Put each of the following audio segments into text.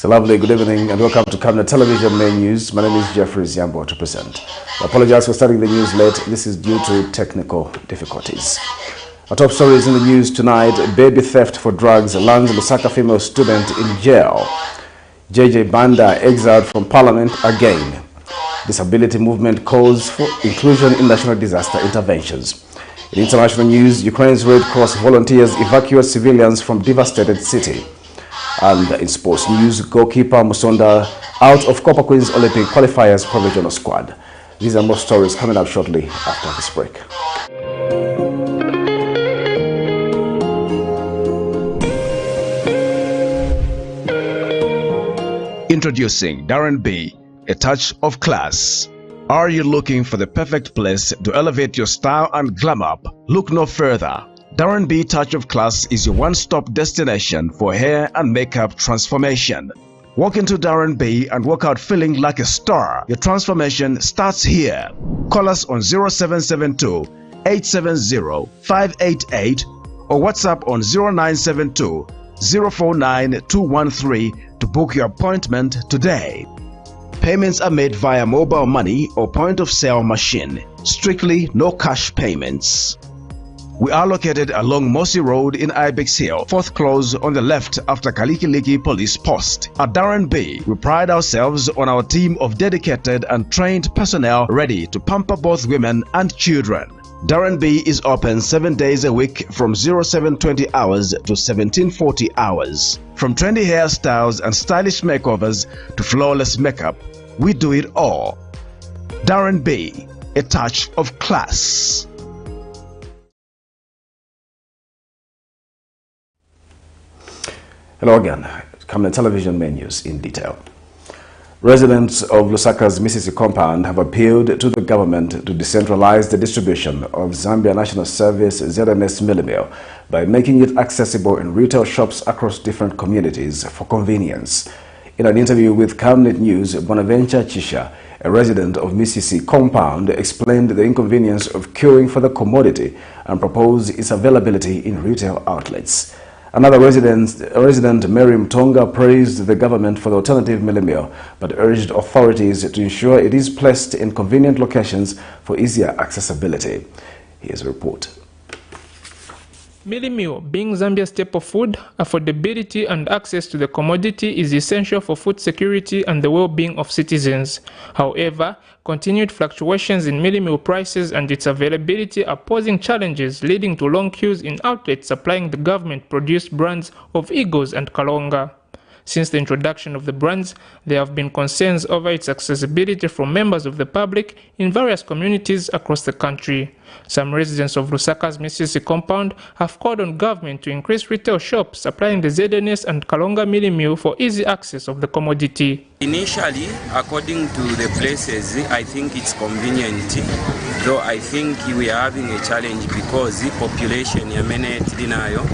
So lovely, good evening and welcome to Camnet Television Main News. My name is Jeffrey Ziambo to present. I apologize for starting the news late. This is due to technical difficulties. Our top stories in the news tonight: baby theft for drugs lands LUSAKA female student in jail. BANDA exiled from parliament again. Disability movement calls for inclusion in national disaster interventions. In international news, Ukraine's Red Cross volunteers evacuate civilians from devastated city. And in sports news, goalkeeper MUSONDA out of Copper Queen's Olympic qualifiers provisional squad. These are more stories coming up shortly after this break. Introducing Darren B, a touch of class. Are you looking for the perfect place to elevate your style and glam up? Look no further. Darren B Touch of Class is your one-stop destination for hair and makeup transformation. Walk into Darren B and walk out feeling like a star. Your transformation starts here. Call us on 0772 870 588 or WhatsApp on 0972 049 213 to book your appointment today. Payments are made via mobile money or point-of-sale machine. Strictly no cash payments. We are located along Mossy Road in Ibex Hill, fourth close on the left after Kalikiliki Police Post. At Darren B, we pride ourselves on our team of dedicated and trained personnel ready to pamper both women and children. Darren B is open 7 days a week from 0720 hours to 1740 hours. From trendy hairstyles and stylish makeovers to flawless makeup, we do it all. Darren B, a touch of class. Hello again. Camnet Television menus in detail. Residents of LUSAKA's Mississippi compound have appealed to the government to decentralize the distribution of Zambia National Service ZNS mealie meal by making it accessible in retail shops across different communities for convenience. In an interview with Camnet News, Bonaventure Chisha, a resident of Mississippi compound, explained the inconvenience of queuing for the commodity and proposed its availability in retail outlets. Another resident, Mary Mtonga, praised the government for the alternative mealie meal, but urged authorities to ensure it is placed in convenient locations for easier accessibility. Here's a report. Mealie meal, being Zambia's staple food, affordability and access to the commodity is essential for food security and the well-being of citizens. However, continued fluctuations in mealie meal prices and its availability are posing challenges, leading to long queues in outlets supplying the government-produced brands of Eagles and Kalonga. Since the introduction of the brands, there have been concerns over its accessibility from members of the public in various communities across the country. Some residents of LUSAKA's Mississippi compound have called on government to increase retail shops supplying the ZNS and Kalonga mealie meal for easy access of the commodity. Initially, according to the places, I think it's convenient, though I think we are having a challenge because the population yamene tilinayo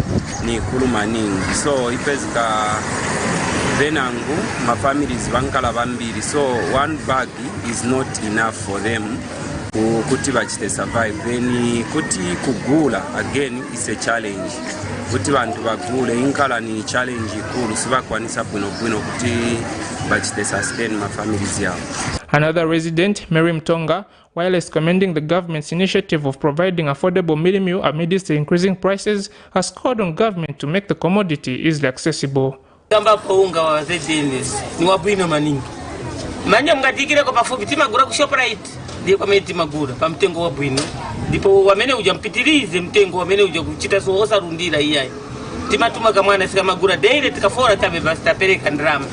ni kulumaning. So ipezika venangu my families bankala bambiri, so one bag is not enough for them kuti bachite survive. Then kuti kugula again is a challenge. Kuti bantu bagule inkala ni challenge ikulu sibakwanisa bwino kuti bachite sustain my families yao. Another resident, Mary Mtonga, while commending the government's initiative of providing affordable mealie meal amidst the increasing prices, has called on government to make the commodity easily accessible. Kamba pounga wa ZNS ni wabwino maningi. Manya mngatikire kwa pafupi timagura ku Shoprite. Ndiye kwa meti magura pa mtengo wa bwino. Ndipo wamene uja mpitilize mtengo wamene uja kuchita so osarundira iyayi. Timatuma kamwana sika magura daily tikafora tabe basta pereka ndrama.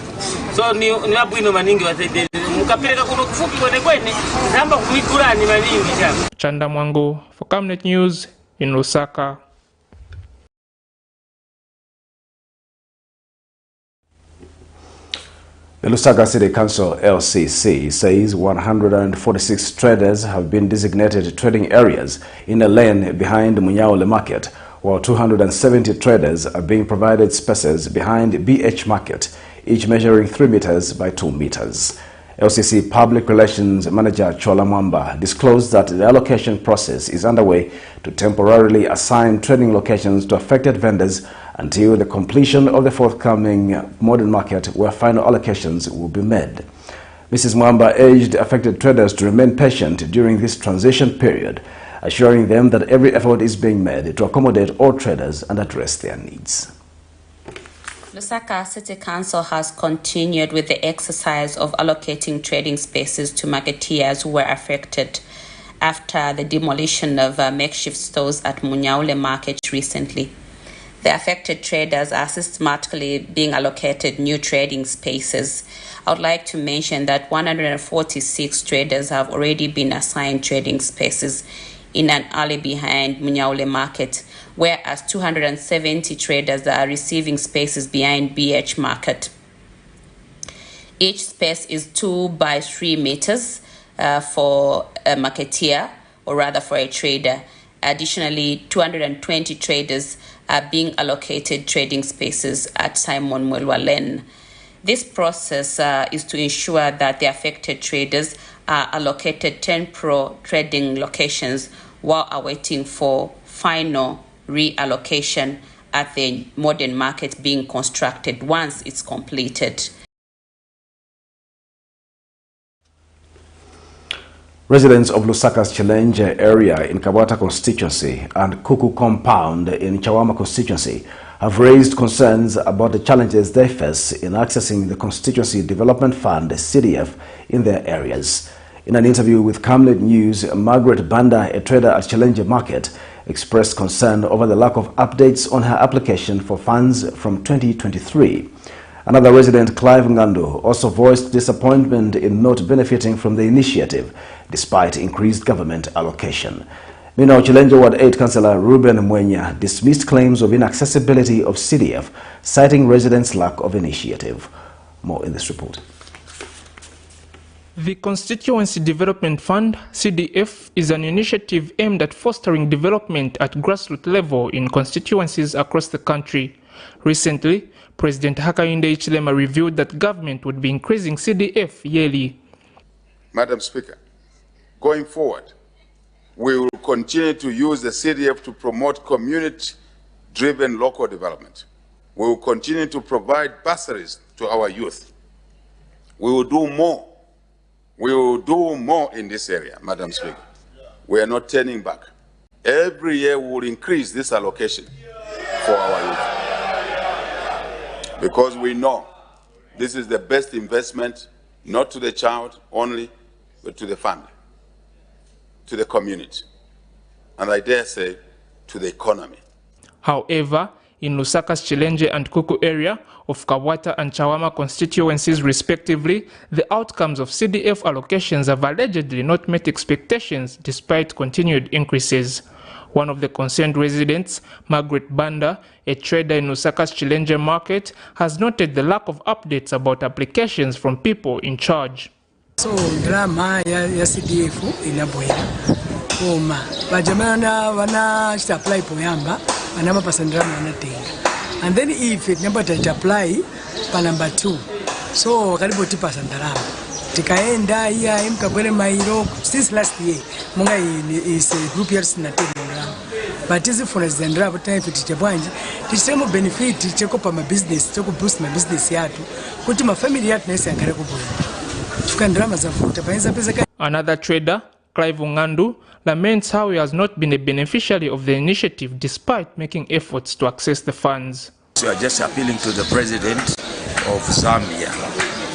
So ni wabwino maningi wa ZNS. Mukapeleka kuno kufupi kwene zamba kumigura ni maningi chama. Chanda Mwango for Camnet News in LUSAKA. The LUSAKA City Council LCC says 146 traders have been designated trading areas in a lane behind Munyaole Market, while 270 traders are being provided spaces behind BH Market, each measuring 3 meters by 2 meters. LCC Public Relations Manager Chola Mwamba disclosed that the allocation process is underway to temporarily assign trading locations to affected vendors until the completion of the forthcoming modern market where final allocations will be made. Mrs. Mwamba urged affected traders to remain patient during this transition period, assuring them that every effort is being made to accommodate all traders and address their needs. Lusaka City Council has continued with the exercise of allocating trading spaces to marketeers who were affected after the demolition of makeshift stores at Munyaule Market recently. The affected traders are systematically being allocated new trading spaces. I would like to mention that 146 traders have already been assigned trading spaces in an alley behind Munyaule Market, whereas 270 traders are receiving spaces behind BH Market. Each space is 2 by 3 meters for a marketeer, or rather for a trader. Additionally, 220 traders are being allocated trading spaces at Simon Mwelwa Lane. This process is to ensure that the affected traders are allocated 10 pro trading locations while awaiting for final reallocation at the modern market being constructed once it's completed. Residents of Lusaka's Challenge area in Kabwata constituency and Kuku compound in Chawama constituency have raised concerns about the challenges they face in accessing the Constituency Development Fund (CDF) in their areas. In an interview with Camnet News, Margaret Banda, a trader at Challenge Market, expressed concern over the lack of updates on her application for funds from 2023. Another resident, Clive Ngandu, also voiced disappointment in not benefiting from the initiative, despite increased government allocation. Meanwhile, Challenge Ward 8 Councillor Ruben Mwenya dismissed claims of inaccessibility of CDF, citing residents' lack of initiative. More in this report. The Constituency Development Fund, CDF, is an initiative aimed at fostering development at grassroots level in constituencies across the country. Recently, President Hakainde Hichilema revealed that government would be increasing CDF yearly. Madam Speaker, going forward, we will continue to use the CDF to promote community-driven local development. We will continue to provide bursaries to our youth. We will do more. We will do more in this area, Madam Speaker. We are not turning back. Every year we will increase this allocation for our youth. Because we know this is the best investment, not to the child only, but to the family, to the community, and I dare say, to the economy. However, in Lusaka's Challenge and Kuku area of Kabwata and Chawama constituencies respectively, the outcomes of CDF allocations have allegedly not met expectations despite continued increases. One of the concerned residents, Margaret Banda, a trader in Lusaka's Challenge Market, has noted the lack of updates about applications from people in charge. So drama ya CDF inaboya koma bajamana wana apply poyamba anama pasandrama anatenga, and then if it number to apply pa number 2 so karibu tipa sandrama tikaenda iya mkabwele mairo since last year munga is a group years na tenga, but is for the ndra time fit bwanji tisemo benefit cheko pa ma business cheko boost ma business yatu kuti ma family yatu nese yakare kuboya. Another trader, Clive Ngandu, laments how he has not been a beneficiary of the initiative despite making efforts to access the funds. We are just appealing to the President of Zambia,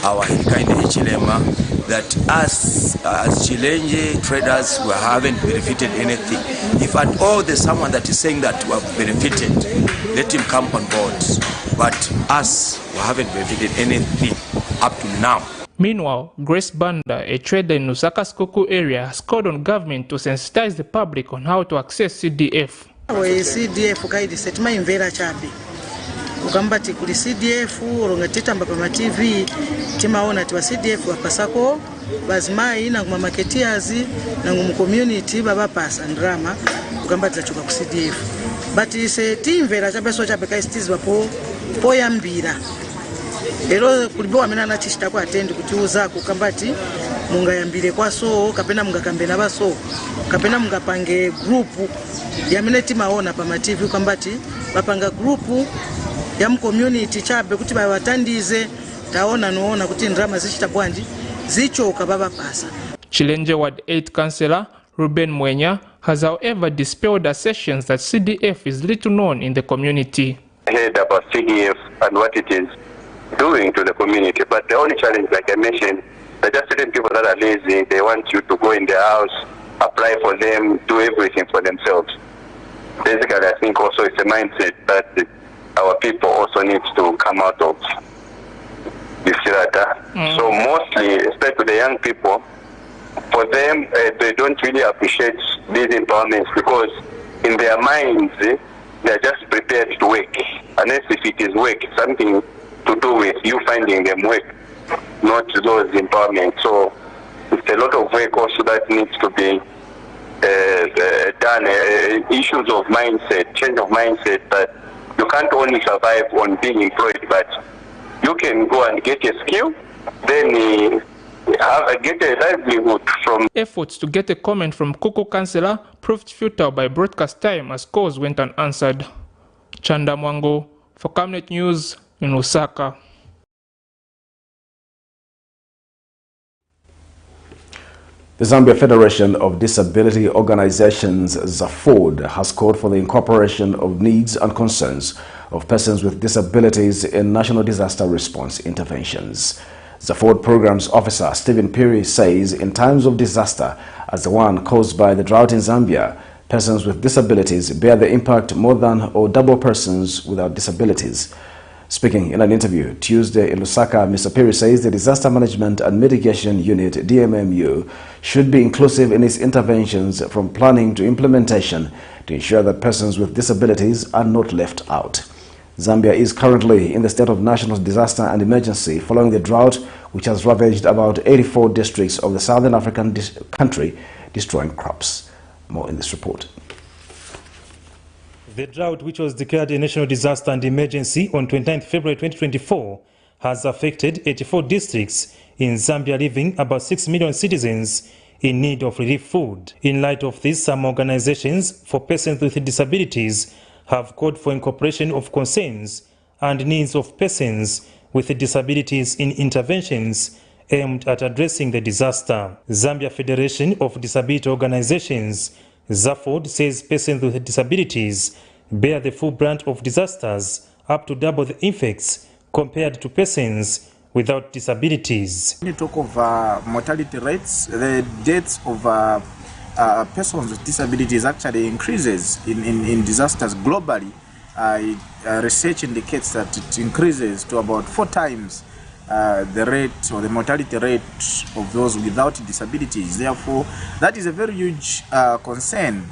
our Hakainde Hichilema, that us as Challenge traders we haven't benefited anything. If at all there's someone that is saying that we have benefited, let him come on board. But us, we haven't benefited anything up to now. Meanwhile, Grace Banda, a trader in Lusaka's Kuku area, has called on government to sensitize the public on how to access CDF. CDF kaidi setima imvera chapi. Ukambati kuli CDF urongatita mbapa ma TV timaona tiwa CDF wapasako bazimai na kuma marketeers na mu community baba pasa drama ukambati zachoka ku CDF. But ise timvera chape so chape kai stiz bapo poyambira. Ero kulibo amena na chishita kwa attend kuti uzako kambati mungayambire kwa so kapena mungakambe na baso kapena mungapange group yamene timaona pa TV kwambati bapanga group ya community chabe kuti bawatandize taona noona kuti ndrama zichita bwanji zichoka baba pasa. Chilenje Ward 8 Councillor Ruben Mwenya has however dispelled assertions that CDF is little known in the community. I heard about CDF and what it is doing to the community, but the only challenge, like I mentioned, there are just certain people that are lazy. They want you to go in their house, apply for them, do everything for themselves. Basically, I think also it's a mindset that our people also need to come out of. You see that? So mostly, especially the young people, for them, they don't really appreciate these empowerments because in their minds, they're just prepared to work. Unless if it is work, something to do with you finding them work, not those empowerments. So it's a lot of work also that needs to be done. Issues of mindset, change of mindset, that you can't only survive on being employed, but you can go and get a skill, then get a livelihood from. Efforts to get a comment from Kuku Councillor proved futile by broadcast time as calls went unanswered. Chanda Mwango for Camnet News in Lusaka. The Zambia Federation of Disability Organizations, ZAFOD, has called for the incorporation of needs and concerns of persons with disabilities in national disaster response interventions. ZAFOD Programs Officer Stephen Piri says in times of disaster, as the one caused by the drought in Zambia, persons with disabilities bear the impact more than or double persons without disabilities. Speaking in an interview Tuesday in Lusaka, Mr. Piri says the Disaster Management and Mitigation Unit, DMMU, should be inclusive in its interventions from planning to implementation to ensure that persons with disabilities are not left out. Zambia is currently in the state of national disaster and emergency following the drought which has ravaged about 84 districts of the southern African country, destroying crops. More in this report. The drought, which was declared a national disaster and emergency on 29th February 2024, has affected 84 districts in Zambia, leaving about 6 million citizens in need of relief food. In light of this, some organizations for persons with disabilities have called for incorporation of concerns and needs of persons with disabilities in interventions aimed at addressing the disaster. Zambia Federation of Disability Organizations, ZAFOD, says persons with disabilities bear the full brunt of disasters, up to double the effects compared to persons without disabilities. When you talk of mortality rates, the deaths of persons with disabilities actually increases in disasters globally. Research indicates that it increases to about 4 times the rate or the mortality rate of those without disabilities. Therefore, that is a very huge concern.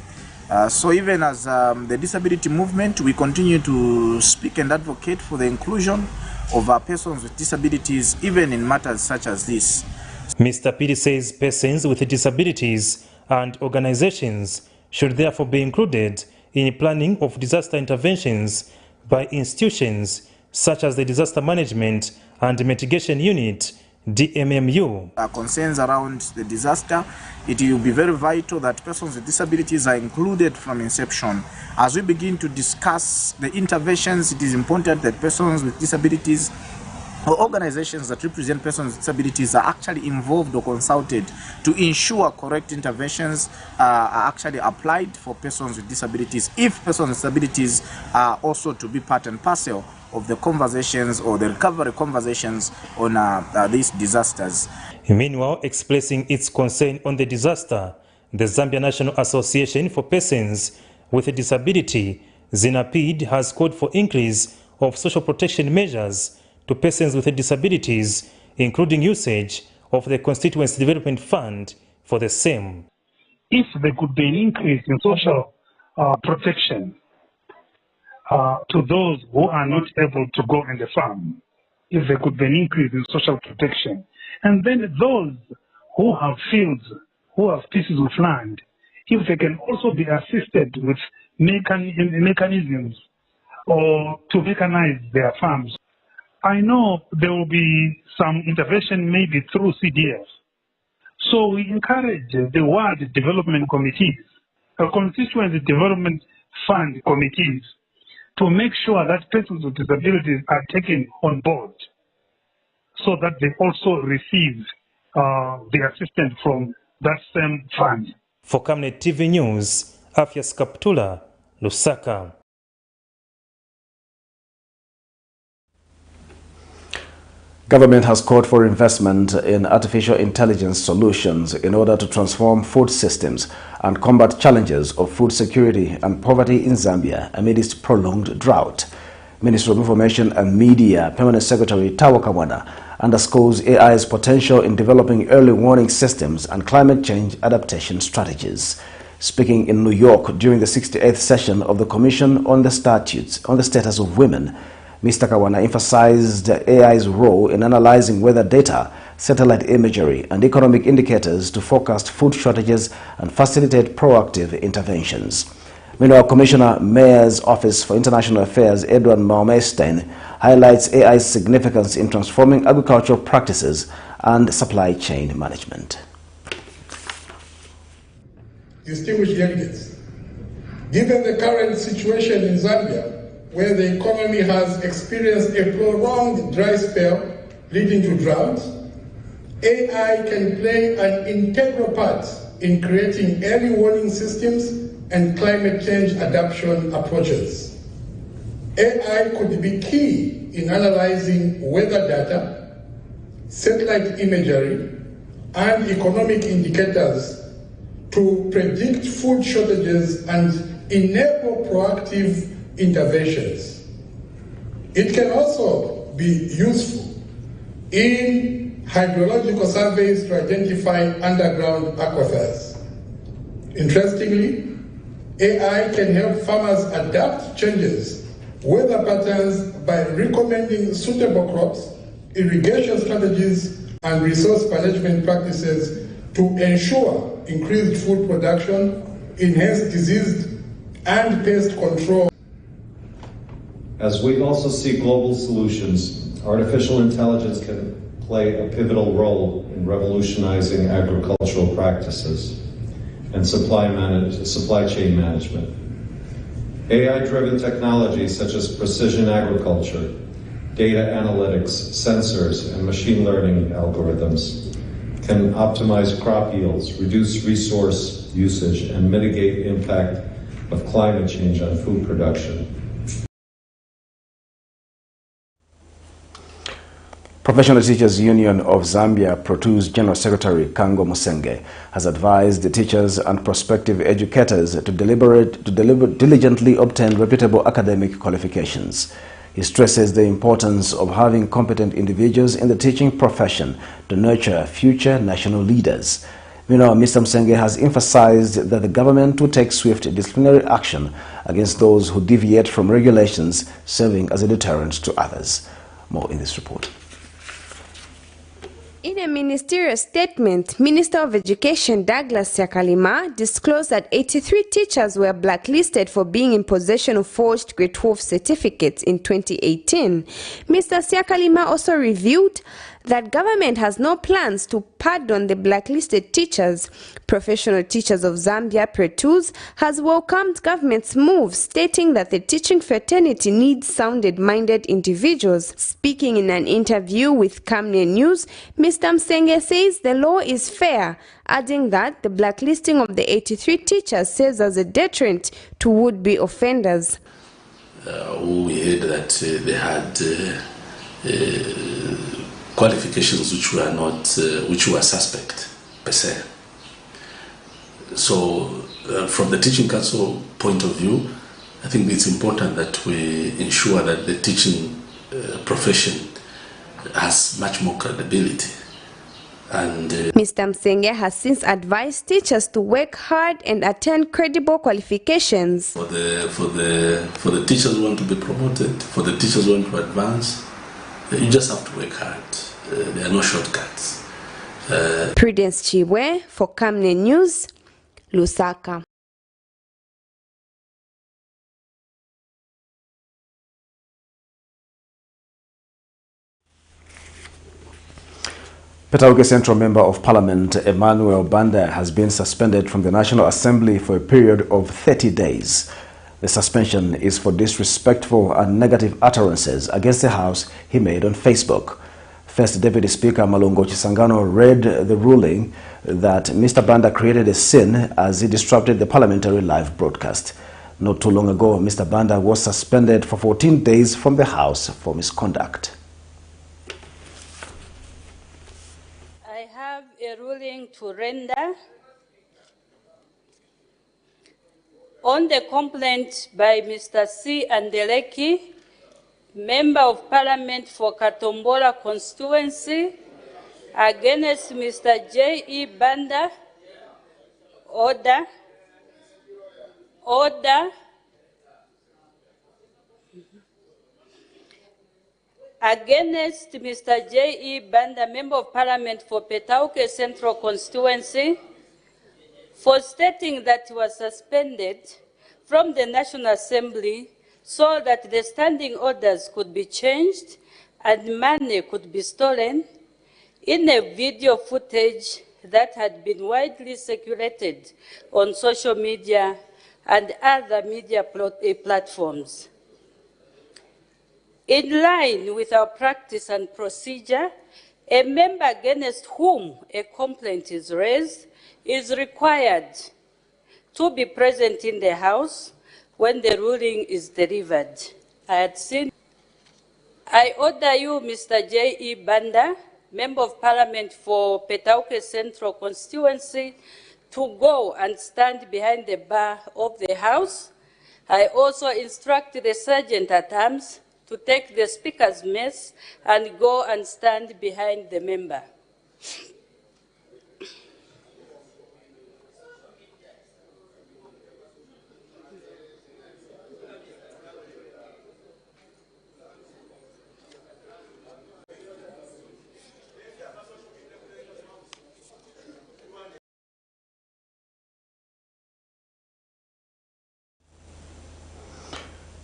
So even as the disability movement, we continue to speak and advocate for the inclusion of persons with disabilities, even in matters such as this. Mr. Piri says persons with disabilities and organizations should therefore be included in planning of disaster interventions by institutions such as the Disaster Management and Mitigation Unit, DMMU. Concerns around the disaster, it will be very vital that persons with disabilities are included from inception. As we begin to discuss the interventions, it is important that persons with disabilities or organizations that represent persons with disabilities are actually involved or consulted to ensure correct interventions are actually applied for persons with disabilities, if persons with disabilities are also to be part and parcel of the conversations or the recovery conversations on these disasters. Meanwhile, expressing its concern on the disaster, the Zambia National Association for Persons with a Disability, ZINAPID, has called for increase of social protection measures to persons with disabilities, including usage of the Constituency Development Fund for the same. If there could be an increase in social protection to those who are not able to go in the farm, if there could be an increase in social protection, and then those who have fields, who have pieces of land, if they can also be assisted with mechanisms or to mechanize their farms. I know there will be some intervention maybe through CDF. So we encourage the ward development committees, constituency development fund committees, to make sure that persons with disabilities are taken on board so that they also receive the assistance from that same fund. For Camnet TV News, Afias Kaptula, Lusaka. Government has called for investment in artificial intelligence solutions in order to transform food systems and combat challenges of food security and poverty in Zambia amidst prolonged drought. Minister of Information and Media Permanent Secretary Tawa Kamwana underscores AI's potential in developing early warning systems and climate change adaptation strategies. Speaking in New York during the 68th session of the Commission on the Status of Women, Mr. Kawana emphasized AI's role in analyzing weather data, satellite imagery, and economic indicators to forecast food shortages and facilitate proactive interventions. Meanwhile, Commissioner Mayor's Office for International Affairs, Edward Maumestein, highlights AI's significance in transforming agricultural practices and supply chain management. Distinguished delegates, given the current situation in Zambia, where the economy has experienced a prolonged dry spell leading to drought, AI can play an integral part in creating early warning systems and climate change adaptation approaches. AI could be key in analyzing weather data, satellite imagery, and economic indicators to predict food shortages and enable proactive interventions. It can also be useful in hydrological surveys to identify underground aquifers. Interestingly, AI can help farmers adapt changes, weather patterns by recommending suitable crops, irrigation strategies, and resource management practices to ensure increased food production, enhanced disease and pest control. As we also see global solutions, artificial intelligence can play a pivotal role in revolutionizing agricultural practices and supply chain management. AI-driven technologies such as precision agriculture, data analytics, sensors, and machine learning algorithms can optimize crop yields, reduce resource usage, and mitigate impact of climate change on food production. Professional Teachers Union of Zambia Protus General Secretary Kango Musenge has advised the teachers and prospective educators to diligently obtain reputable academic qualifications. He stresses the importance of having competent individuals in the teaching profession to nurture future national leaders. Meanwhile, Mr. Musenge has emphasized that the government will take swift disciplinary action against those who deviate from regulations, serving as a deterrent to others. More in this report. In a ministerial statement, Minister of Education Douglas Syakalima disclosed that 83 teachers were blacklisted for being in possession of forged grade 12 certificates in 2018. Mr. Syakalima also revealed that government has no plans to pardon the blacklisted teachers. Professional Teachers of Zambia Protus has welcomed government's move, stating that the teaching fraternity needs sounded-minded individuals. Speaking in an interview with Camnet News, Mr. Musenge says the law is fair, adding that the blacklisting of the 83 teachers serves as a deterrent to would-be offenders. We heard that they had qualifications which were not, which were suspect per se. So, from the Teaching Council point of view, I think it's important that we ensure that the teaching profession has much more credibility. And Mr. Musenge has since advised teachers to work hard and attend credible qualifications. For the teachers who want to be promoted, for the teachers who want to advance, you just have to work hard. There are no shortcuts. Prudence Chibwe for Camnet News, Lusaka. Petauke Central Member of Parliament Emmanuel Banda has been suspended from the National Assembly for a period of 30 days. The suspension is for disrespectful and negative utterances against the House he made on Facebook. First Deputy Speaker Malungo Chisangano read the ruling that Mr. Banda created a scene as he disrupted the parliamentary live broadcast. Not too long ago, Mr. Banda was suspended for 14 days from the House for misconduct. I have a ruling to render on the complaint by Mr. C. Andeleki, Member of Parliament for Katombola constituency, against Mr. J.E. Banda, order, against Mr. J.E. Banda, Member of Parliament for Petauke Central constituency, for stating that he was suspended from the National Assembly so that the standing orders could be changed and money could be stolen in a video footage that had been widely circulated on social media and other media platforms. In line with our practice and procedure, a member against whom a complaint is raised is required to be present in the House when the ruling is delivered. I order you, Mr. J.E. Banda, Member of Parliament for Petauke Central constituency, to go and stand behind the bar of the House. I also instruct the Sergeant at Arms to take the Speaker's mace and go and stand behind the member.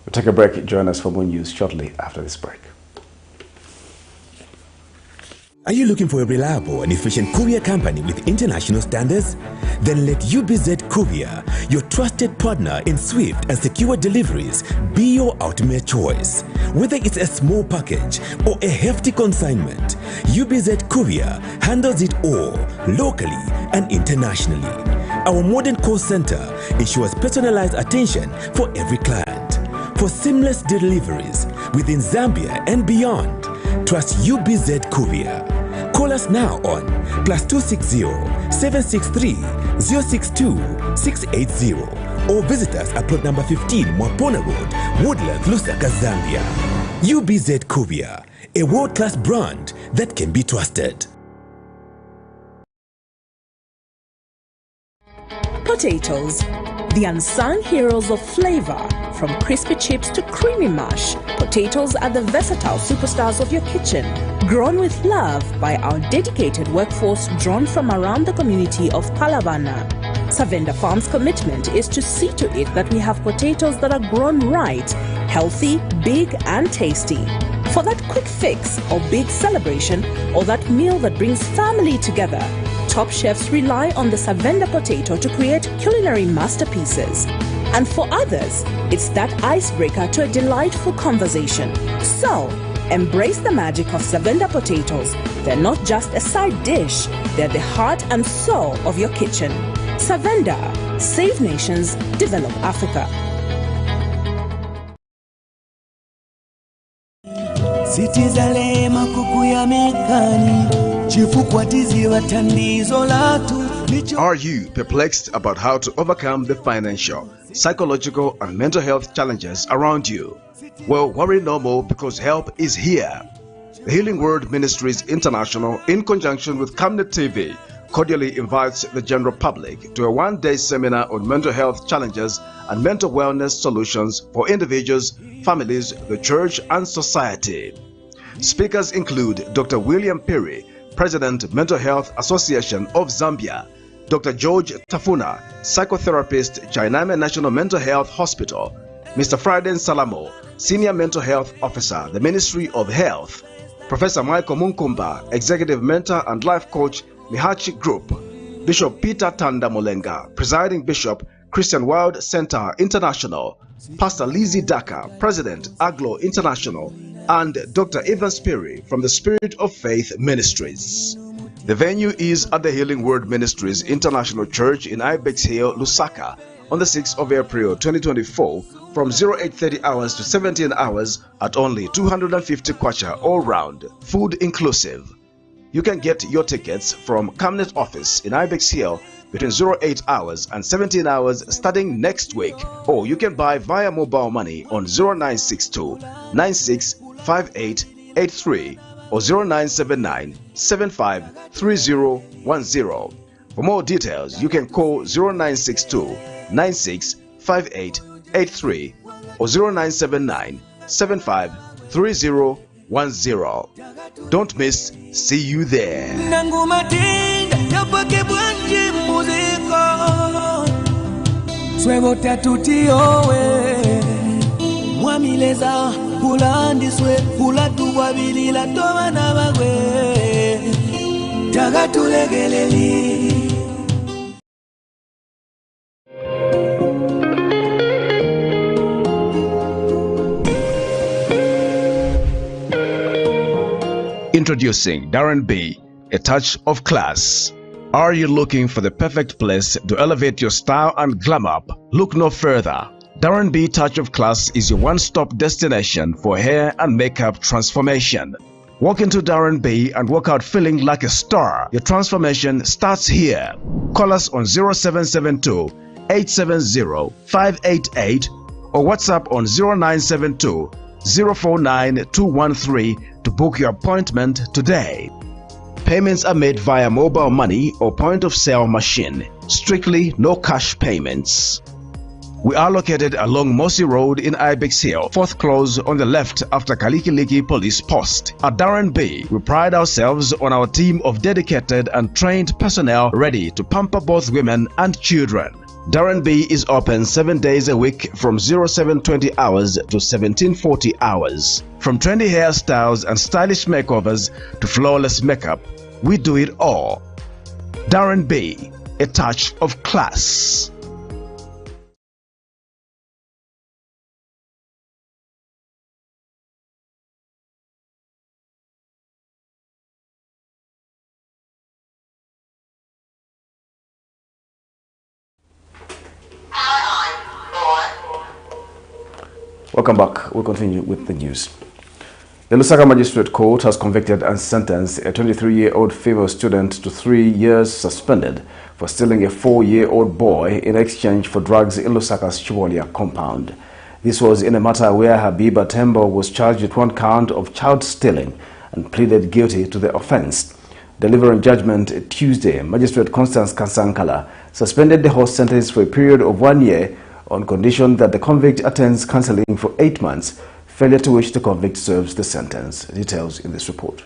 We'll take a break. Join us for more news shortly after this break. Are you looking for a reliable and efficient courier company with international standards? Then let UBZ Courier, your trusted partner in swift and secure deliveries, be your ultimate choice. Whether it's a small package or a hefty consignment, UBZ Courier handles it all, locally and internationally. Our modern call center ensures personalized attention for every client. For seamless deliveries within Zambia and beyond, trust UBZ Courier. Call us now on +260 763 062 680 or visit us at plot number 15 Mwapona Road, Woodlands, Lusaka, Zambia. UBZ Courier, a world-class brand that can be trusted. Potatoes, the unsung heroes of flavor. From crispy chips to creamy mash, potatoes are the versatile superstars of your kitchen. Grown with love by our dedicated workforce drawn from around the community of Palavana. Savenda Farm's commitment is to see to it that we have potatoes that are grown right, healthy, big and tasty. For that quick fix or big celebration or that meal that brings family together, top chefs rely on the Savenda potato to create culinary masterpieces. And for others, it's that icebreaker to a delightful conversation. So, embrace the magic of Savenda potatoes. They're not just a side dish, they're the heart and soul of your kitchen. Savenda, save nations, develop Africa. Are you perplexed about how to overcome the financial, psychological, and mental health challenges around you? Well, worry no more, because help is here. The Healing Word Ministries International, in conjunction with Camnet TV, cordially invites the general public to a one-day seminar on mental health challenges and mental wellness solutions for individuals, families, the church, and society. Speakers include Dr. William Perry, President, Mental Health Association of Zambia; Dr. George Tafuna, psychotherapist, Jainame National Mental Health Hospital; Mr. Friday Salamo, Senior Mental Health Officer, the Ministry of Health; Professor Michael Munkumba, Executive Mentor and Life Coach, Mihachi Group, Bishop Peter Tanda Molenga, Presiding Bishop, Christian Wild Center International, Pastor Lizzie Daka, President, Aglo International, and Dr. Evan Sperry from the Spirit of Faith Ministries. The venue is at the Healing Word Ministries International Church in Ibex Hill, Lusaka, on the 6th of April 2024 from 0830 hours to 17 hours at only 250 kwacha all round, food inclusive. You can get your tickets from Camnet office in Ibex Hill between 08 hours and 17 hours starting next week, or you can buy via mobile money on 0962 965883 or 0979 753010. For more details, you can call 0962 965883 or 0979 753010. Don't miss. See you there. Mwamileza pulandiswe pulatubwabilila tobana bagwe tagatulegeleli. Introducing Darren B, a touch of class. Are you looking for the perfect place to elevate your style and glam up? Look no further. Darren B Touch of Class is your one-stop destination for hair and makeup transformation. Walk into Darren B and walk out feeling like a star. Your transformation starts here. Call us on 0772 870 588 or WhatsApp on 0972 049 213 to book your appointment today. Payments are made via mobile money or point of sale machine. Strictly no cash payments. We are located along Mossy Road in Ibex Hill, 4th close on the left after Kalikiliki Police Post. At Darren B, we pride ourselves on our team of dedicated and trained personnel ready to pamper both women and children. Darren B is open 7 days a week from 0720 hours to 1740 hours. From trendy hairstyles and stylish makeovers to flawless makeup, we do it all. Darren B, a touch of class. Welcome back. We'll continue with the news. The LUSAKA Magistrate Court has convicted and sentenced a 23-year-old female student to 3 years suspended for stealing a 4-year-old boy in exchange for drugs in Lusaka's Chibolia compound. This was in a matter where Habiba Tembo was charged with 1 count of child stealing and pleaded guilty to the offense. Delivering judgment Tuesday, Magistrate Constance Kasankala suspended the whole sentence for a period of 1 year on condition that the convict attends counseling for 8 months, failure to which the convict serves the sentence. Details in this report.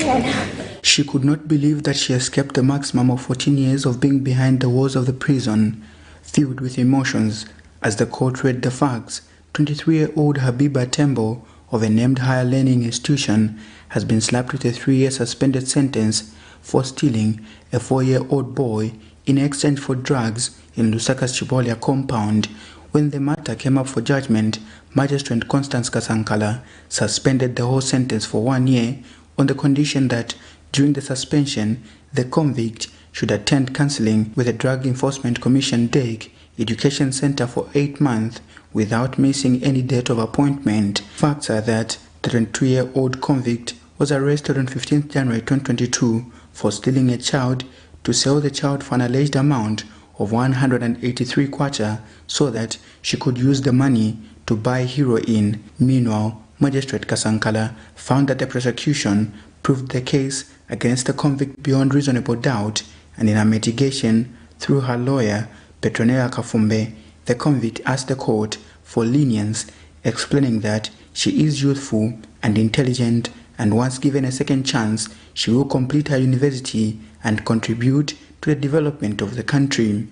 Thank you. She could not believe that she escaped the maximum of 14 years of being behind the walls of the prison. Filled with emotions, as the court read the facts, 23-year-old Habiba Tembo of a named higher learning institution has been slapped with a 3-year suspended sentence for stealing a 4-year-old boy in exchange for drugs in Lusaka's Chibolia compound. When the matter came up for judgment, Magistrate Constance Kasankala suspended the whole sentence for 1 year on the condition that during the suspension, the convict should attend counseling with the Drug Enforcement Commission DEC Education Center for 8 months without missing any date of appointment. Facts are that the 22-year-old convict was arrested on 15 January 2022 for stealing a child to sell the child for an alleged amount of 183 kwacha so that she could use the money to buy heroin. Meanwhile, Magistrate Kasankala found that the prosecution proved the case against the convict beyond reasonable doubt, and in her mitigation through her lawyer, Petronella Kafumbe, the convict asked the court for lenience, explaining that she is youthful and intelligent, and once given a second chance, she will complete her university and contribute to the development of the country.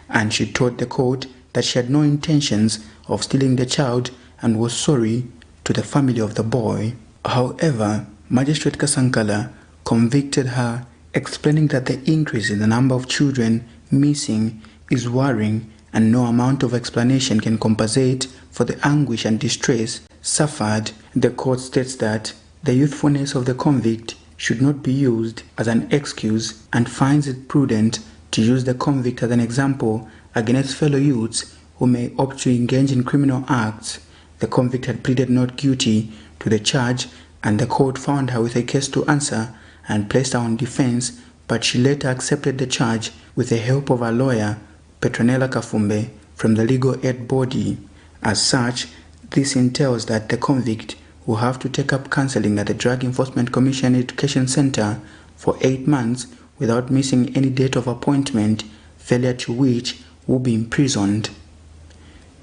And she told the court that she had no intentions of stealing the child and was sorry to the family of the boy. However, Magistrate Kasankala convicted her, explaining that the increase in the number of children missing is worrying and no amount of explanation can compensate for the anguish and distress suffered. The court states that the youthfulness of the convict should not be used as an excuse and finds it prudent to use the convict as an example against fellow youths who may opt to engage in criminal acts. The convict had pleaded not guilty to the charge, and the court found her with a case to answer and placed her on defense, but she later accepted the charge with the help of her lawyer, Petronella Kafumbe, from the legal aid body. As such, this entails that the convict will have to take up counseling at the Drug Enforcement Commission Education Center for 8 months without missing any date of appointment, failure to which will be imprisoned.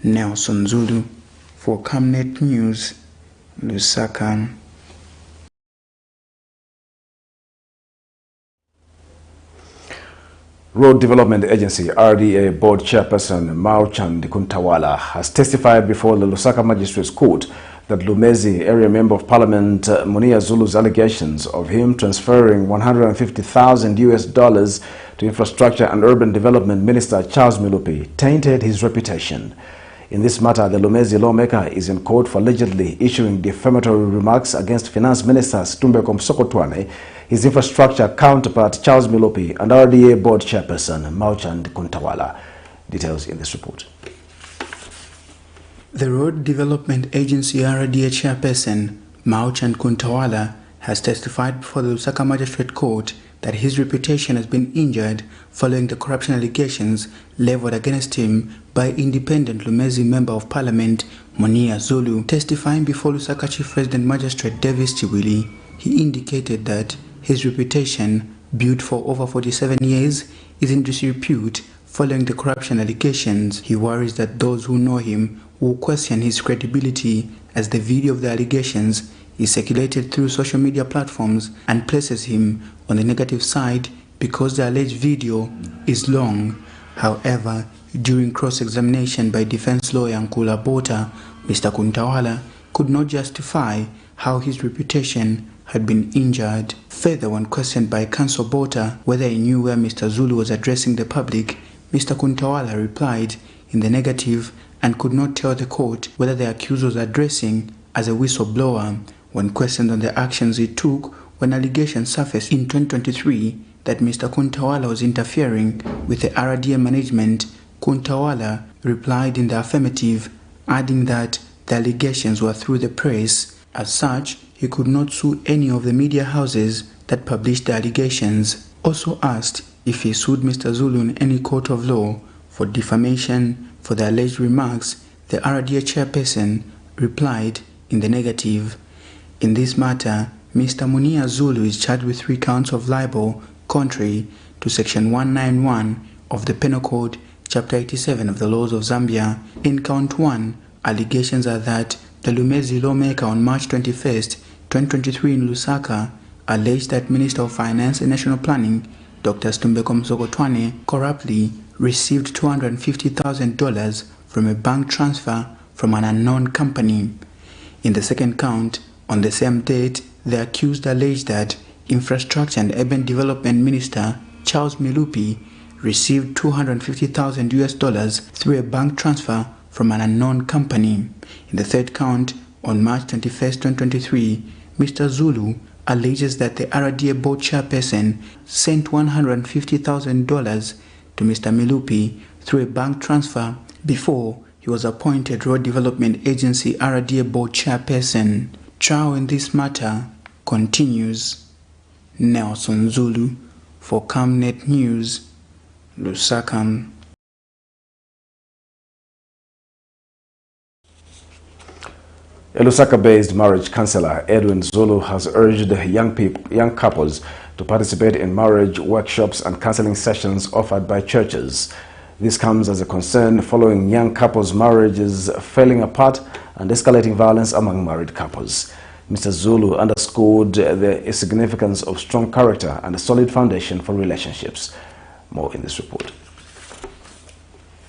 Nelson Zulu for Camnet News, Lusaka. Road Development Agency RDA Board Chairperson Mauchand Kuntawala has testified before the Lusaka Magistrates Court that Lumezi Area Member of Parliament Munia Zulu's allegations of him transferring $150,000 to Infrastructure and Urban Development Minister Charles Milupi tainted his reputation. In this matter, the Lumezi lawmaker is in court for allegedly issuing defamatory remarks against Finance Minister Stumbeko Msokotwane, his infrastructure counterpart Charles Milupi, and RDA Board Chairperson Mauchand Kuntawala. Details in this report. The Road Development Agency RDA Chairperson Mauchand Kuntawala has testified before the Lusaka Magistrate Court that his reputation has been injured following the corruption allegations leveled against him by independent Lumezi Member of Parliament Munia Zulu. Testifying before Lusaka Chief Resident Magistrate Davis Chiwili, he indicated that his reputation, built for over 47 years, is in disrepute following the corruption allegations. He worries that those who know him will question his credibility as the video of the allegations is circulated through social media platforms and places him on the negative side because the alleged video is long. However, during cross-examination by defense lawyer Nkula Bota, Mr. Kuntawala could not justify how his reputation had been injured. Further, when questioned by Counsel Bota whether he knew where Mr. Zulu was addressing the public, Mr. Kuntawala replied in the negative and could not tell the court whether the accused was addressing as a whistleblower. When questioned on the actions he took when allegations surfaced in 2023 that Mr. Kuntawala was interfering with the RDA management, Kuntawala replied in the affirmative, adding that the allegations were through the press. As such, he could not sue any of the media houses that published the allegations. Also asked if he sued Mr. Zulu in any court of law for defamation for the alleged remarks, the RDA chairperson replied in the negative. In this matter, Mr. Munia Zulu is charged with 3 counts of libel contrary to Section 191 of the Penal Code, Chapter 87 of the Laws of Zambia. In Count 1, allegations are that the Lumezi lawmaker on March 21, 2023 in Lusaka alleged that Minister of Finance and National Planning, Dr. Stumbeko Msokotwane, corruptly received $250,000 from a bank transfer from an unknown company. In the second count, on the same date, the accused alleged that Infrastructure and Urban Development Minister Charles Milupi received $250,000 through a bank transfer from an unknown company. In the third count, on March 21, 2023, Mr. Zulu alleges that the RDA board chairperson sent $150,000 to Mr. Milupi through a bank transfer before he was appointed Road Development Agency RDA Board Chairperson. Trial in this matter continues. Nelson Zulu for Camnet News, Lusaka. A Lusaka-based marriage counselor, Edwin Zulu, has urged young couples to participate in marriage workshops and counseling sessions offered by churches. This comes as a concern following young couples' marriages falling apart and escalating violence among married couples. Mr. Zulu underscored the significance of strong character and a solid foundation for relationships. More in this report.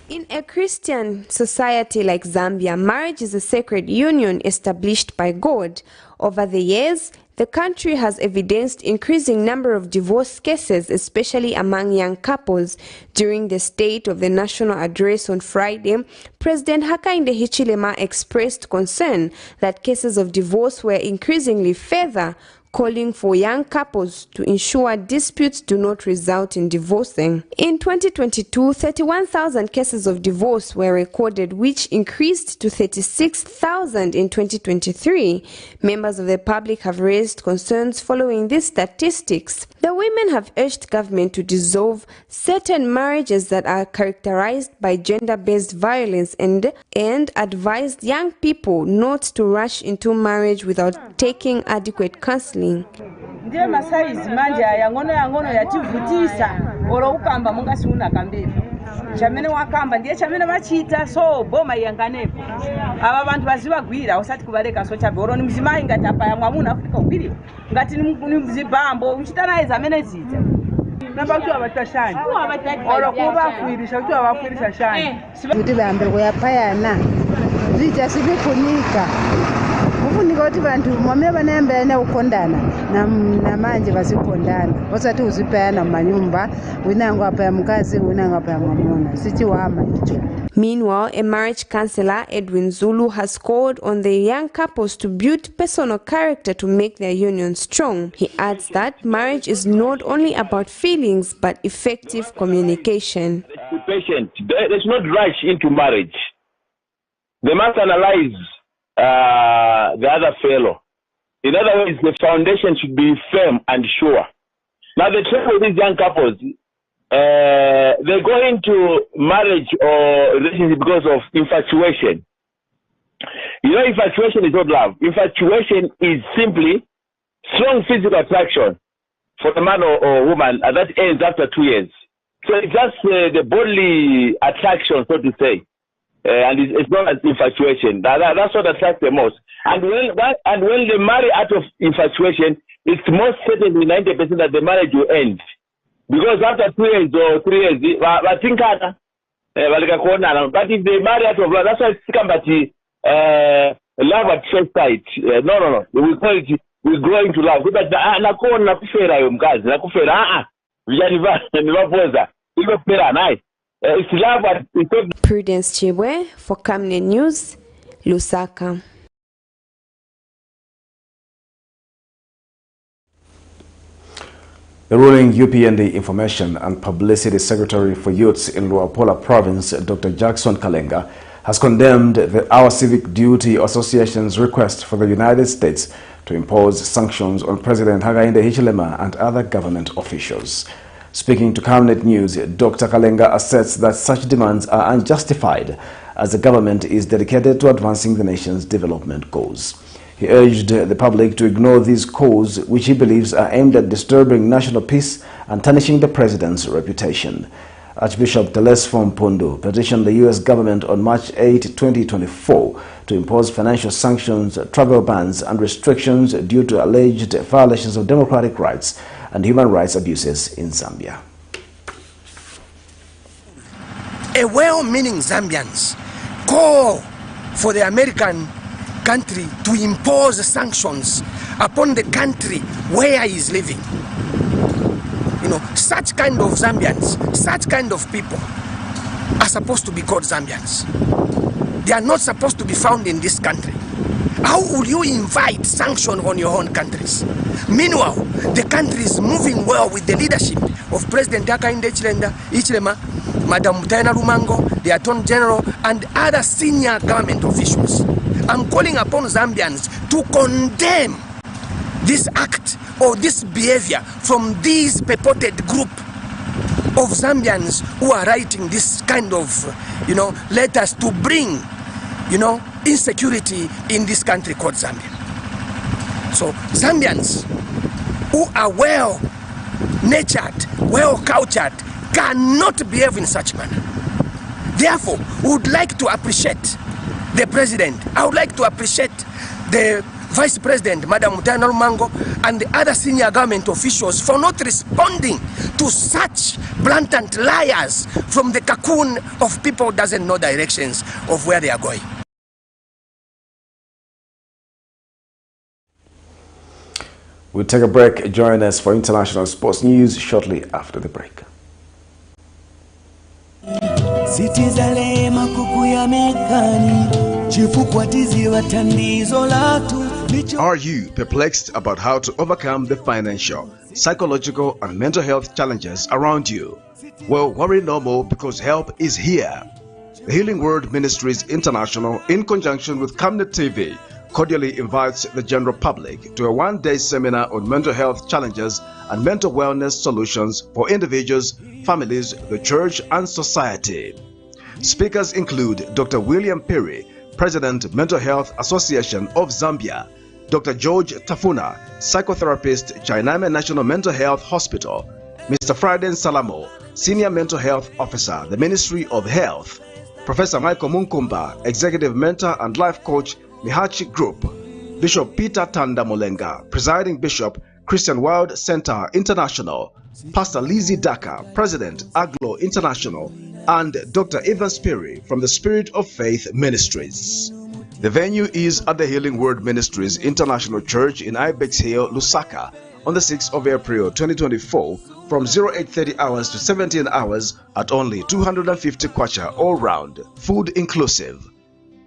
In a Christian society like Zambia, marriage is a sacred union established by God. Over the years, the country has evidenced increasing number of divorce cases, especially among young couples. During the State of the National Address on Friday, President Hakainde Hichilema expressed concern that cases of divorce were increasingly further, calling for young couples to ensure disputes do not result in divorcing. In 2022, 31,000 cases of divorce were recorded, which increased to 36,000 in 2023. Members of the public have raised concerns following these statistics. The women have urged government to dissolve certain marriages that are characterized by gender-based violence and advised young people not to rush into marriage without taking adequate counseling. Ndiye masaizi manje yangono yativutisa oro ukamba munga siuna kambira chamene wakamba ndiye chamene vachita so boma yanganepo ava vantu vazivagwira usati kuvaleka so chabe oro ni mzimai ngati apa ya mwamuna Afrika ugwiriwa ngati ni mzibambo uchitana iza amene zita namba kuti avatashani oro kuva kuirisha kuti avakuirisha shani kuti vambe kuyapayana zita sivifunika kufunika kuti vantu mwame vanayambirana kukondana na manje vasikondana vasati uzipayana mumanyumba winango apaya mukazi winango apaya mwamuna sichiwama icho. Meanwhile, a marriage counselor, Edwin Zulu, has called on the young couples to build personal character to make their union strong. He adds that marriage is not only about feelings but effective communication. Be patient. Let's not rush into marriage. They must analyze the other fellow. In other words, the foundation should be firm and sure. Now, the trouble with these young couples, they go into marriage or relationship because of infatuation. You know, infatuation is not love. Infatuation is simply strong physical attraction for a man or woman, and that ends after 2 years. So it's just the bodily attraction, so to say. And it's not an infatuation. That's what attracts the most. And when they marry out of infatuation, it's most certainly 90% that the marriage will end. Because after 2 years or 3 years, but if they marry out of love, that's why it's come love at first sight. No. We call it, we grow into love. Prudence Chibwe for Camnet News, Lusaka. The ruling UPND Information and Publicity Secretary for Youths in Luapola Province, Dr. Jackson Kalenga, has condemned Our Civic Duty Association's request for the United States to impose sanctions on President Hakainde Hichilema and other government officials. Speaking to Camnet News, Dr. Kalenga asserts that such demands are unjustified as the government is dedicated to advancing the nation's development goals. He urged the public to ignore these calls, which he believes are aimed at disturbing national peace and tarnishing the president's reputation. Archbishop Telesphore Mpondo petitioned the U.S. government on March 8, 2024 to impose financial sanctions, travel bans and restrictions due to alleged violations of democratic rights and human rights abuses in Zambia. A well-meaning Zambians call for the American country to impose sanctions upon the country where he is living. You know, such kind of Zambians, such kind of people are supposed to be called Zambians. They are not supposed to be found in this country. How would you invite sanction on your own countries? Meanwhile, the country is moving well with the leadership of President Hakainde Hichilema, Madam Mutaena Lumango, the Attorney General, and other senior government officials. I'm calling upon Zambians to condemn this act or this behavior from this purported group of Zambians who are writing this kind of, letters to bring, insecurity in this country called Zambia. So Zambians who are well-natured, well-cultured, cannot behave in such manner. Therefore, we would like to appreciate the President. I would like to appreciate the Vice President, Madam Mutaena Lumango, and the other senior government officials for not responding to such blatant liars from the cocoon of people who doesn't know directions of where they are going. We'll take a break. Join us for international sports news shortly after the break. Are you perplexed about how to overcome the financial, psychological, and mental health challenges around you? Well, worry no more, because help is here. The Healing Word Ministries International, in conjunction with Camnet TV, cordially invites the general public to a one-day seminar on mental health challenges and mental wellness solutions for individuals, families, the church, and society. Speakers include Dr. William Perry, President, Mental Health Association of Zambia; Dr. George Tafuna, psychotherapist, Chainame National Mental Health Hospital; Mr. Friday Salamo, Senior Mental Health Officer, the Ministry of Health; Professor Michael Munkumba, Executive Mentor and Life Coach, Mihachi Group; Bishop Peter Tanda Molenga, Presiding Bishop, Christian World Center International; Pastor Lizzie Daka, President, Aglo International; and Dr. Evans Perry from the Spirit of Faith Ministries. The venue is at the Healing Word Ministries International Church in Ibex Hill, Lusaka, on the 6th of April 2024 from 0830 hours to 17 hours at only 250 kwacha all round, food inclusive.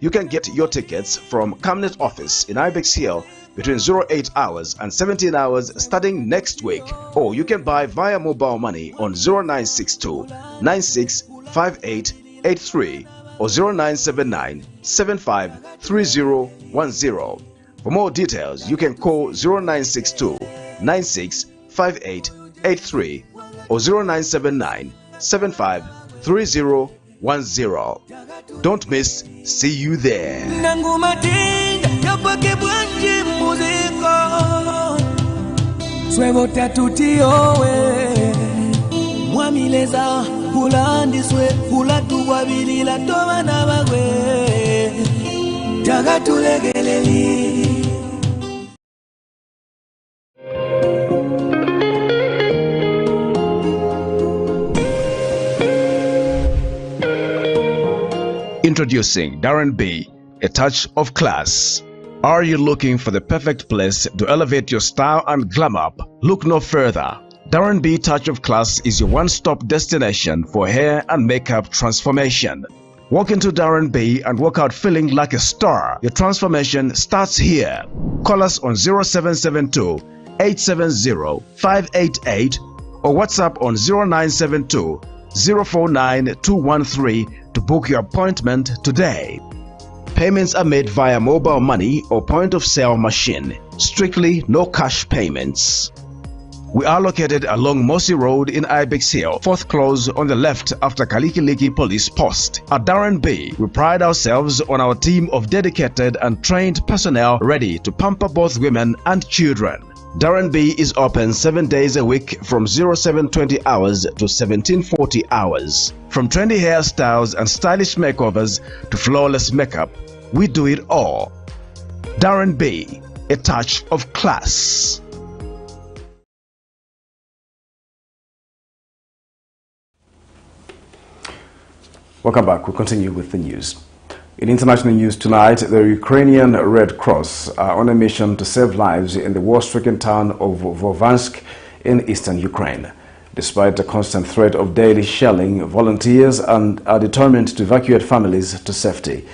You can get your tickets from Camnet office in Ibex Hill between 08 hours and 17 hours starting next week, or you can buy via mobile money on 0962 965883 or 0979 753010. For more details, you can call 0962 965883 or 0979 753010. Don't miss. See you there. Introducing Darren B, a touch of class. Are you looking for the perfect place to elevate your style and glam up? Look no further. Darren B Touch of Class is your one-stop destination for hair and makeup transformation. Walk into Darren B and walk out feeling like a star. Your transformation starts here. Call us on 0772 870 588 or WhatsApp on 0972 049 213 to book your appointment today. Payments are made via mobile money or point-of-sale machine. Strictly no cash payments. We are located along Mossy Road in Ibex Hill, fourth close on the left after Kalikiliki Police Post. At Darren B, we pride ourselves on our team of dedicated and trained personnel ready to pamper both women and children. Darren B is open 7 days a week from 0720 hours to 1740 hours. From trendy hairstyles and stylish makeovers to flawless makeup, we do it all. Darren B, a touch of class. Welcome back. We'll continue with the news. In international news tonight, the Ukrainian Red Cross are on a mission to save lives in the war-stricken town of Vovansk in eastern Ukraine. Despite the constant threat of daily shelling, volunteers are determined to evacuate families to safety.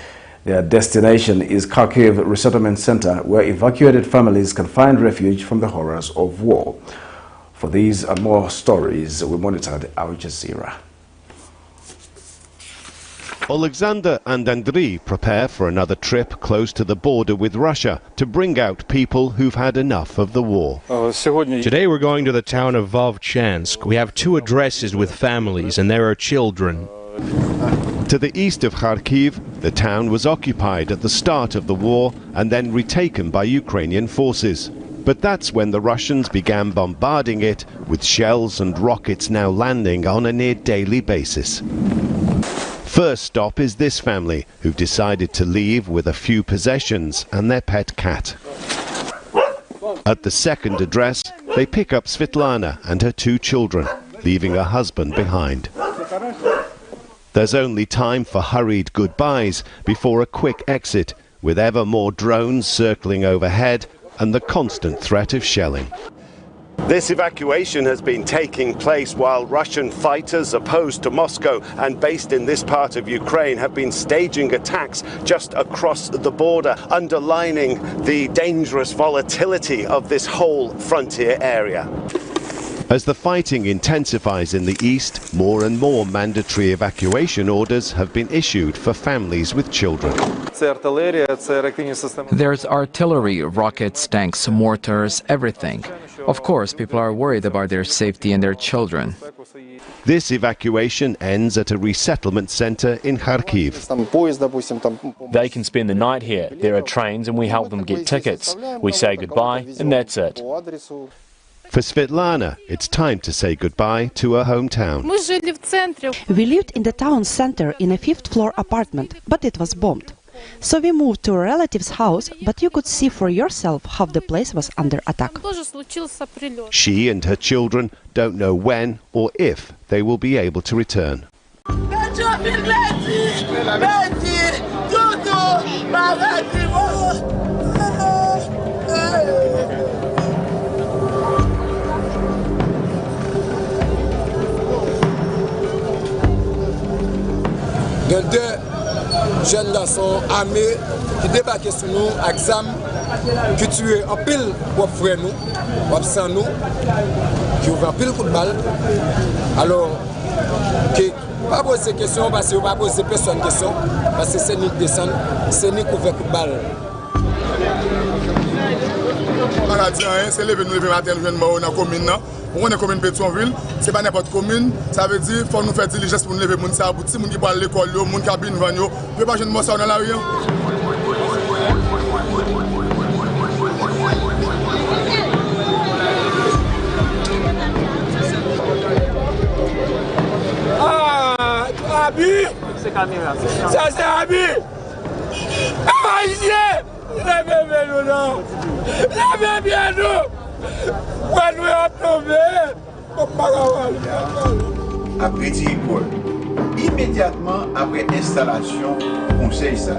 Their destination is Kharkiv Resettlement Center, where evacuated families can find refuge from the horrors of war. For these and more stories, we monitored Al Jazeera. Alexander and Andriy prepare for another trip close to the border with Russia to bring out people who've had enough of the war. Today we're going to the town of Vovchansk. We have 2 addresses with families and there are children. To the east of Kharkiv, the town was occupied at the start of the war and then retaken by Ukrainian forces. But that's when the Russians began bombarding it, with shells and rockets now landing on a near-daily basis. First stop is this family, who've decided to leave with a few possessions and their pet cat. At the second address, they pick up Svetlana and her 2 children, leaving her husband behind. There's only time for hurried goodbyes before a quick exit, with ever more drones circling overhead and the constant threat of shelling. This evacuation has been taking place while Russian fighters opposed to Moscow and based in this part of Ukraine have been staging attacks just across the border, underlining the dangerous volatility of this whole frontier area. As the fighting intensifies in the east, more and more mandatory evacuation orders have been issued for families with children. There's artillery, rockets, tanks, mortars, everything. Of course, people are worried about their safety and their children. This evacuation ends at a resettlement center in Kharkiv. They can spend the night here. There are trains and we help them get tickets. We say goodbye and that's it. For Svetlana, it's time to say goodbye to her hometown. We lived in the town center in a 5th-floor apartment, but it was bombed. So we moved to a relative's house, but you could see for yourself how the place was under attack. She and her children don't know when or if they will be able to return. Deux jeunes garçons armés qui débarquaient sur nous avec ZAM, qui tuaient en pile pour frère nous, pour sang nous, qui ouvrent en pile coup de balle. Alors, qui pas poser question parce que pas poser personne question parce que c'est nous qui descendent, c'est nous qui ouvrent coup de balle. C'est levé nous lever matin nous venons dans la commune. On est commune Pétionville, c'est pas n'importe commune, ça veut dire qu'il faut nous faire diligence pour nous lever moun ça, pour ti moun qui parle l'école, moun qui habite devant nous, peut pas jeune moi ça dans la rue. Ah, Abi, c'est caméra. Ça c'est Abi. Ah, ici. Levez-nous non. Levez bien nous. Après Tiripol, immédiatement après installation, conseil ça.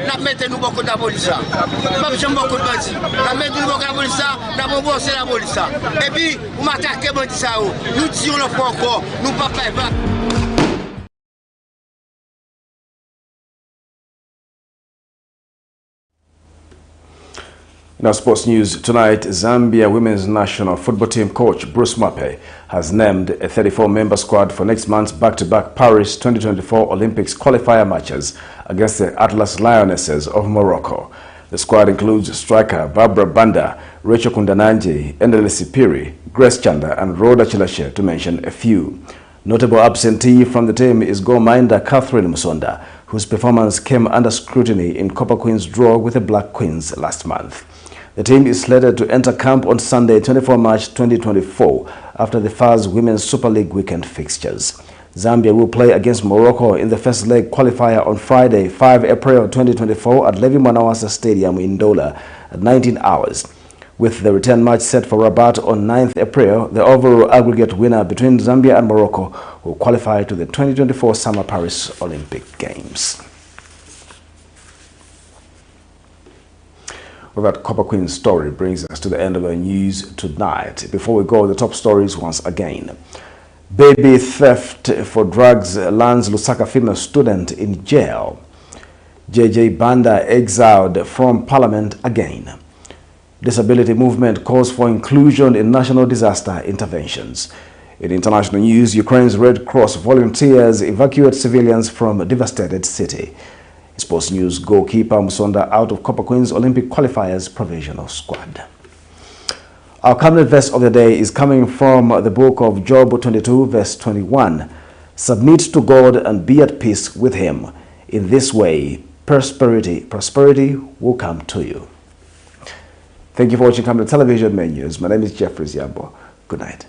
N'a mettez nous beaucoup de la police. Pas besoin beaucoup de bandits. N'a mettez nous beaucoup de la police, n'a pas bossé la police. Et puis, vous m'attaquez bandits ça. Nous tirons le fois encore, nous pas pas. In our sports news tonight, Zambia women's national football team coach Bruce Mape has named a 34-member squad for next month's back-to-back Paris 2024 Olympics qualifier matches against the Atlas Lionesses of Morocco. The squad includes striker Barbara Banda, Rachel Kundananji, Endelisi Piri, Grace Chanda and Rhoda Chilashe, to mention a few. Notable absentee from the team is goalminder Catherine Musonda, whose performance came under scrutiny in Copper Queen's draw with the Black Queens last month. The team is slated to enter camp on Sunday, 24 March 2024, after the FAS Women's Super League weekend fixtures. Zambia will play against Morocco in the first leg qualifier on Friday, 5 April 2024 at Levi Manawasa Stadium in Dola at 19 hours. With the return match set for Rabat on 9th April, the overall aggregate winner between Zambia and Morocco will qualify to the 2024 Summer Paris Olympic Games. Well, that Copper Queen story brings us to the end of our news tonight. Before we go, the top stories once again. Baby theft for drugs lands LUSAKA female student in jail. JJ BANDA exiled from parliament again. Disability movement calls for inclusion in national disaster interventions. In international news, Ukraine's Red Cross volunteers evacuate civilians from a devastated city. In sports news, goalkeeper MUSONDA out of Copper Queen's Olympic qualifiers provisional squad. Our Camnet verse of the day is coming from the book of Job 22 verse 21. Submit to God and be at peace with him. In this way, prosperity will come to you. Thank you for watching Camnet Television Menus. My name is Jeffrey Ziambo. Good night.